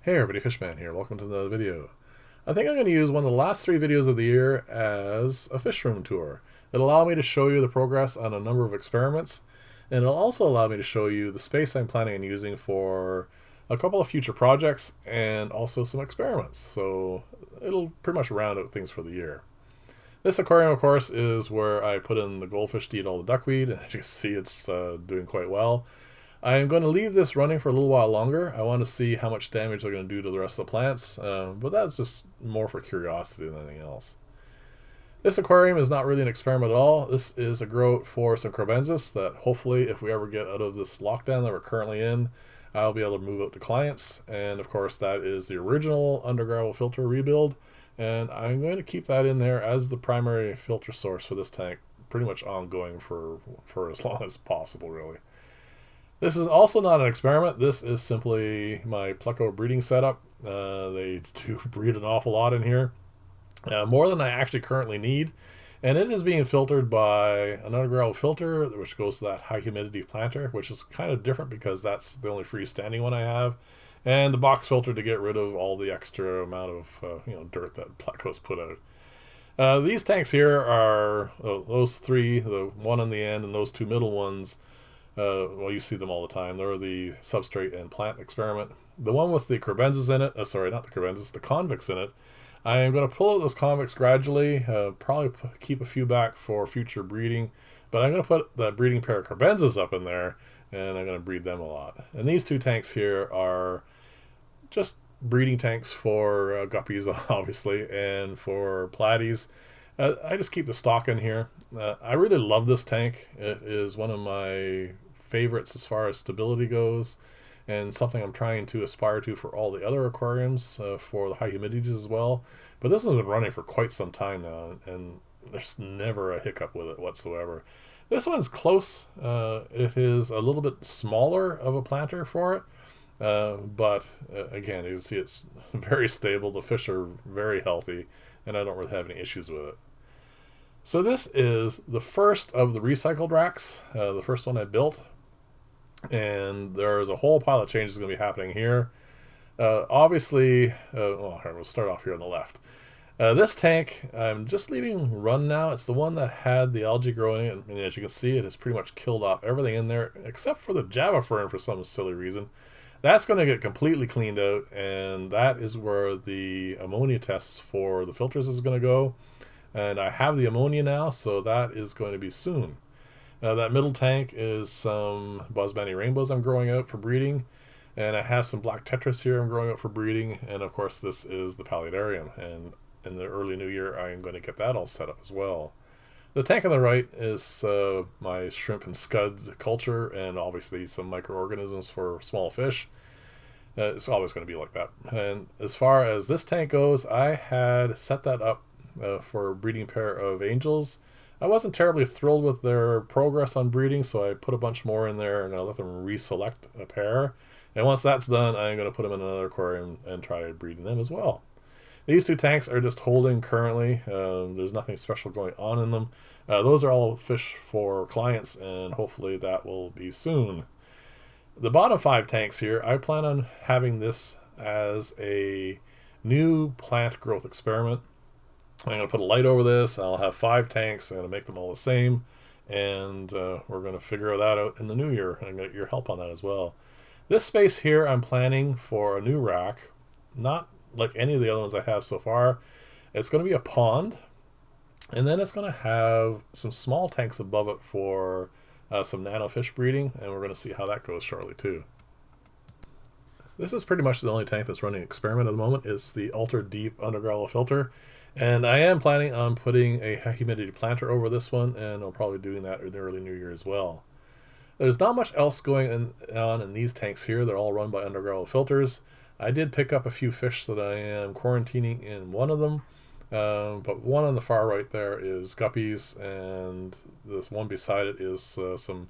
Hey everybody, Fishman here. Welcome to another video. I think I'm going to use one of the last 3 videos of the year as a fish room tour. It'll allow me to show you the progress on a number of experiments, and it'll also allow me to show you the space I'm planning on using for a couple of future projects and also some experiments. So it'll pretty much round out things for the year. This aquarium, of course, is where I put in the goldfish to eat all the duckweed, and as you can see, it's doing quite well. I am going to leave this running for a little while longer. I want to see how much damage they're going to do to the rest of the plants, but that's just more for curiosity than anything else. This aquarium is not really an experiment at all. This is a grow for some crobensis that hopefully, if we ever get out of this lockdown that we're currently in, I'll be able to move out to clients. And of course, that is the original underground filter rebuild, and I'm going to keep that in there as the primary filter source for this tank, pretty much ongoing for as long as possible, really. This is also not an experiment. This is simply my Pleco breeding setup. They do breed an awful lot in here, more than I actually currently need, and it is being filtered by an Undergrowth filter, which goes to that high humidity planter, which is kind of different because that's the only freestanding one I have, and the box filter to get rid of all the extra amount of dirt that Pleco's put out. These tanks here are those 3, the one on the end and those 2 middle ones. Well, you see them all the time. They're the substrate and plant experiment. The one with the crobensis in it, sorry, not the crobensis, the convicts in it, I am going to pull out those convicts gradually, probably keep a few back for future breeding, but I'm going to put that breeding pair of crobensis up in there, and I'm going to breed them a lot. And these 2 tanks here are just breeding tanks for guppies, obviously, and for platies. I just keep the stock in here. I really love this tank. It is one of my favorites as far as stability goes, and something I'm trying to aspire to for all the other aquariums for the high humidities as well. But this has been running for quite some time now, and there's never a hiccup with it whatsoever. This one's close. It is a little bit smaller of a planter for it, but again, you can see it's very stable. The fish are very healthy, and I don't really have any issues with it. So this is the first of the recycled racks, the first one I built, and there's a whole pile of changes going to be happening here. Obviously, we'll start off here on the left. This tank, I'm just leaving run now. It's the one that had the algae growing in it, and as you can see, it has pretty much killed off everything in there, except for the Java Fern for some silly reason. That's going to get completely cleaned out, and that is where the ammonia tests for the filters is going to go. And I have the ammonia now, so that is going to be soon. That middle tank is some Bosmani rainbows I'm growing out for breeding, and I have some black tetras here I'm growing out for breeding, and of course this is the Paludarium, and in the early new year I'm going to get that all set up as well. The tank on the right is my shrimp and scud culture, and obviously some microorganisms for small fish. It's always going to be like that. And as far as this tank goes, I had set that up for a breeding pair of angels. I wasn't terribly thrilled with their progress on breeding, so I put a bunch more in there and I let them reselect a pair. And once that's done, I'm going to put them in another aquarium and try breeding them as well. These 2 tanks are just holding currently. There's nothing special going on in them. Those are all fish for clients, and hopefully that will be soon. The bottom 5 tanks here, I plan on having this as a new plant growth experiment. I'm going to put a light over this. I'll have 5 tanks. I'm going to make them all the same, and we're going to figure that out in the new year, and I'm going to get your help on that as well. This space here I'm planning for a new rack, not like any of the other ones I have so far. It's going to be a pond, and then it's going to have some small tanks above it for some nano fish breeding, and we're going to see how that goes shortly too. This is pretty much the only tank that's running experiment at the moment. It's the ultra deep Undergrowth filter, and I am planning on putting a high humidity planter over this one, and I'll probably doing that in the early new year as well. There's not much else going on in these tanks here. They're all run by Undergrowth filters. I did pick up a few fish that I am quarantining in one of them, but one on the far right there is guppies, and this one beside it is some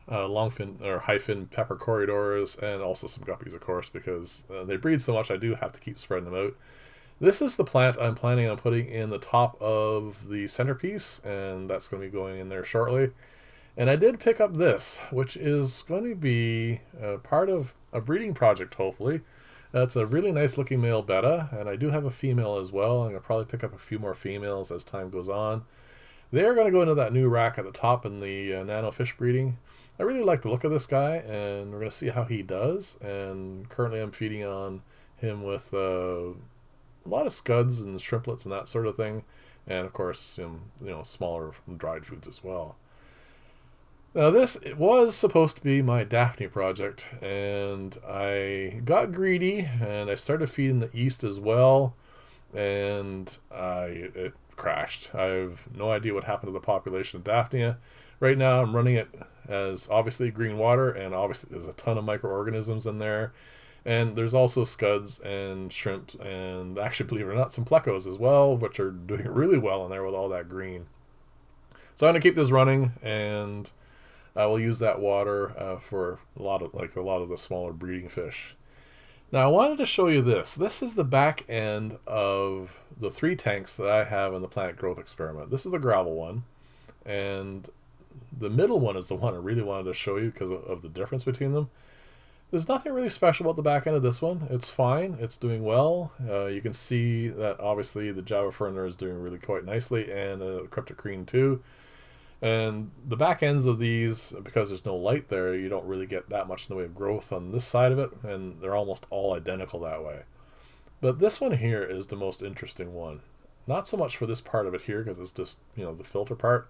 longfin or highfin pepper corridors, and also some guppies, of course, because they breed so much I do have to keep spreading them out. This is the plant I'm planning on putting in the top of the centerpiece, and that's going to be going in there shortly. And I did pick up this, which is going to be part of a breeding project, hopefully. That's a really nice looking male betta, and I do have a female as well. I'm going to probably pick up a few more females as time goes on. They're going to go into that new rack at the top in the nano fish breeding. I really like the look of this guy, and we're going to see how he does. And currently I'm feeding on him with a lot of scuds and shrimplets and that sort of thing. And of course, smaller dried foods as well. Now this was supposed to be my Daphne project, and I got greedy and I started feeding the east as well, and it crashed. I have no idea what happened to the population of Daphnia. Right now I'm running it as obviously green water, and obviously there's a ton of microorganisms in there, and there's also scuds and shrimp, and actually, believe it or not, some plecos as well, which are doing really well in there with all that green. So I'm going to keep this running, and I will use that water for a lot of the smaller breeding fish. Now I wanted to show you this. This is the back end of the 3 tanks that I have in the plant growth experiment. This is the gravel one, and the middle one is the one I really wanted to show you because of the difference between them. There's nothing really special about the back end of this one. It's fine. It's doing well. You can see that obviously the Java Fern is doing really quite nicely, and the Cryptocrene too. And the back ends of these, because there's no light there, you don't really get that much in the way of growth on this side of it, and they're almost all identical that way. But this one here is the most interesting one. Not so much for this part of it here, because it's just, the filter part,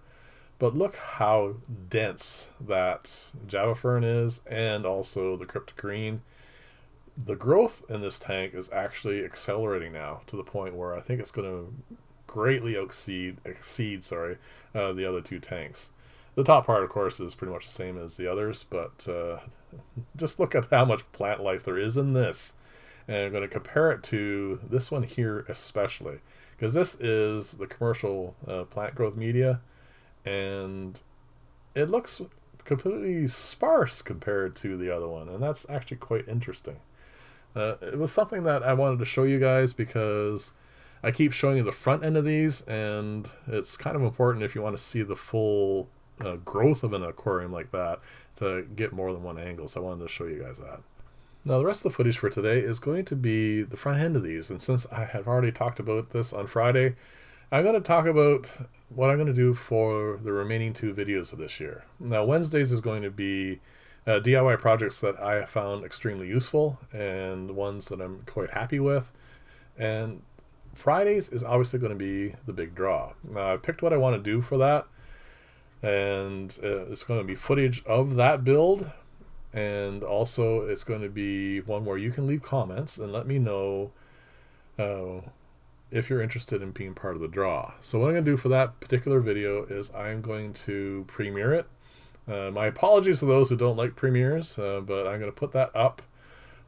but look how dense that Java Fern is, and also the Cryptocrene. The growth in this tank is actually accelerating now to the point where I think it's going to greatly exceed the other 2 tanks. The top part, of course, is pretty much the same as the others, but just look at how much plant life there is in this. And I'm going to compare it to this one here especially, because this is the commercial plant growth media, and it looks completely sparse compared to the other one, and that's actually quite interesting. It was something that I wanted to show you guys because I keep showing you the front end of these, and it's kind of important if you want to see the full growth of an aquarium like that to get more than one angle. So I wanted to show you guys that. Now the rest of the footage for today is going to be the front end of these, and since I have already talked about this on Friday, I'm going to talk about what I'm going to do for the remaining 2 videos of this year. Now Wednesdays is going to be DIY projects that I have found extremely useful and ones that I'm quite happy with, and Fridays is obviously going to be the big draw. Now I picked what I want to do for that, and it's going to be footage of that build, and also it's going to be one where you can leave comments and let me know if you're interested in being part of the draw. So what I'm going to do for that particular video is I'm going to premiere it. My apologies to those who don't like premieres, but I'm going to put that up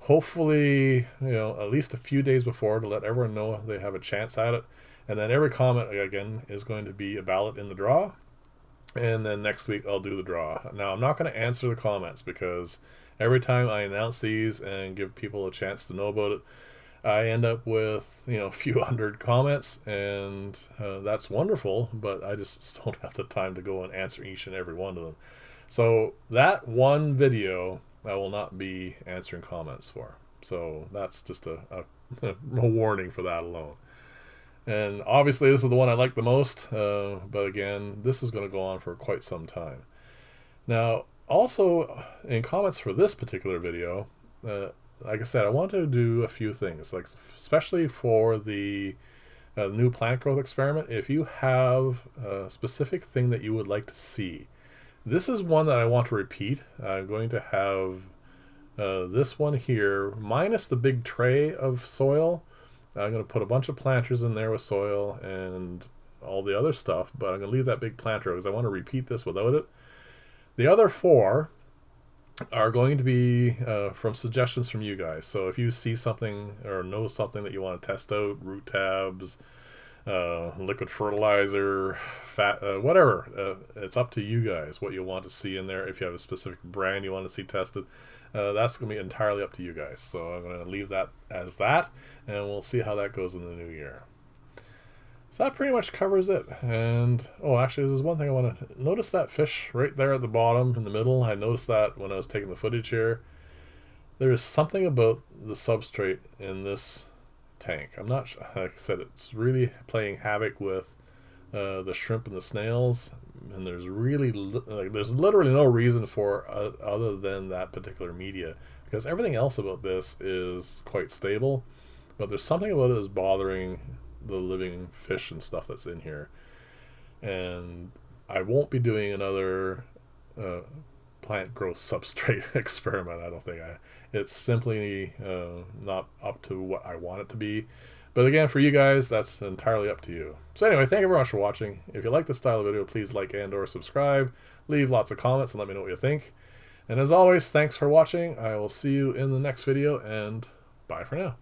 hopefully at least a few days before to let everyone know they have a chance at it. And then every comment again is going to be a ballot in the draw, and then next week I'll do the draw. Now I'm not going to answer the comments because every time I announce these and give people a chance to know about it, I end up with a few hundred comments, and that's wonderful, but I just don't have the time to go and answer each and every one of them. So that one video I will not be answering comments for. So that's just a warning for that alone. And obviously this is the one I like the most, but again, this is going to go on for quite some time. Now, also in comments for this particular video, like I said, I want to do a few things, like especially for the new plant growth experiment. If you have a specific thing that you would like to see, this is one that I want to repeat. I'm going to have this one here, minus the big tray of soil. I'm going to put a bunch of planters in there with soil and all the other stuff, but I'm going to leave that big planter because I want to repeat this without it. The other 4 are going to be from suggestions from you guys. So if you see something or know something that you want to test out, root tabs, liquid fertilizer, fat, whatever, it's up to you guys what you want to see in there. If you have a specific brand you want to see tested, that's going to be entirely up to you guys. So I'm going to leave that as that, and we'll see how that goes in the new year. So that pretty much covers it. And actually there's one thing I want to notice, that fish right there at the bottom in the middle. I noticed that when I was taking the footage here. There is something about the substrate in this tank. I'm not, like I said, it's really playing havoc with the shrimp and the snails, and there's really there's literally no reason for other than that particular media, because everything else about this is quite stable, but there's something about it that's bothering the living fish and stuff that's in here. And I won't be doing another plant growth substrate experiment. I don't think it's simply not up to what I want it to be. But again, for you guys, that's entirely up to you. So anyway, thank you very much for watching. If you like this style of video, please like and or subscribe. Leave lots of comments and let me know what you think. And as always, thanks for watching. I will see you in the next video, and bye for now.